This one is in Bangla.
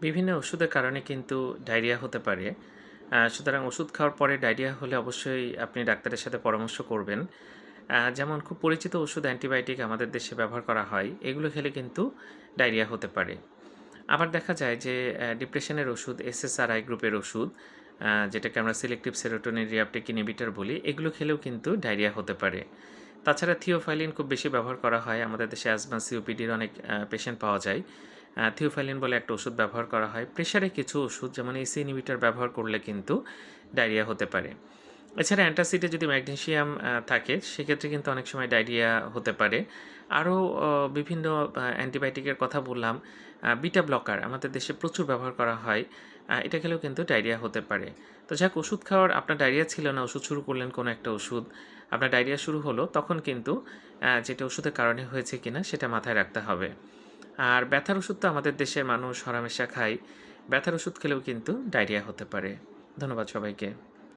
বিভিন্ন ওষুধের কারণে কিন্তু ডায়রিয়া হতে পারে। সুতরাং ওষুধ খাওয়ার পরে ডায়রিয়া হলে অবশ্যই আপনি ডাক্তারের সাথে পরামর্শ করবেন। যেমন খুব পরিচিত ওষুধ অ্যান্টিবায়োটিক আমাদের দেশে ব্যবহার করা হয়। এগুলো খেলে কিন্তু ডায়রিয়া হতে পারে। আবার দেখা যায় যে ডিপ্রেশনের ওষুধ, SSRI গ্রুপের ওষুধ, যেটাকে আমরা সিলেক্টিভ সেরোটোনিন রিআপটেক ইনহিবিটর বলি, এগুলো খেলেও কিন্তু ডায়রিয়া হতে পারে। তাছাড়া থিওফাইলিন খুব বেশি ব্যবহার করা হয়। আমাদের দেশে অ্যাজমা, সিওপিডির অনেক পেশেন্ট পাওয়া যায়। থিওফাইলিন বলে একটা ওষুধ ব্যবহার করা হয়। প্রেশারে কিছু ওষুধ যেমন এসি ইনহিবিটর ব্যবহার করলে কিন্তু ডায়রিয়া হতে পারে। এছাড়া অ্যান্টাসিডে যদি ম্যাগনেসিয়াম থাকে সেক্ষেত্রে কিন্তু অনেক সময় ডায়রিয়া হতে পারে। আরও বিভিন্ন অ্যান্টিবায়োটিকের কথা বললাম। বিটা ব্লকার আমাদের দেশে প্রচুর ব্যবহার করা হয়। এটা খেলেও কিন্তু ডায়রিয়া হতে পারে। তো যাক, ওষুধ খাওয়ার আপনার ডায়রিয়া ছিল না, ওষুধ শুরু করলেন কোনো একটা ওষুধ, আপনার ডায়রিয়া শুরু হলো, তখন কিন্তু যেটা ওষুধের কারণে হয়েছে কিনা সেটা মাথায় রাখতে হবে। আর ব্যথার ওষুধ তো আমাদের দেশের মানুষ হরহামেশা খায়। ব্যথার ওষুধ খেলেও কিন্তু ডায়রিয়া হতে পারে। ধন্যবাদ সবাইকে।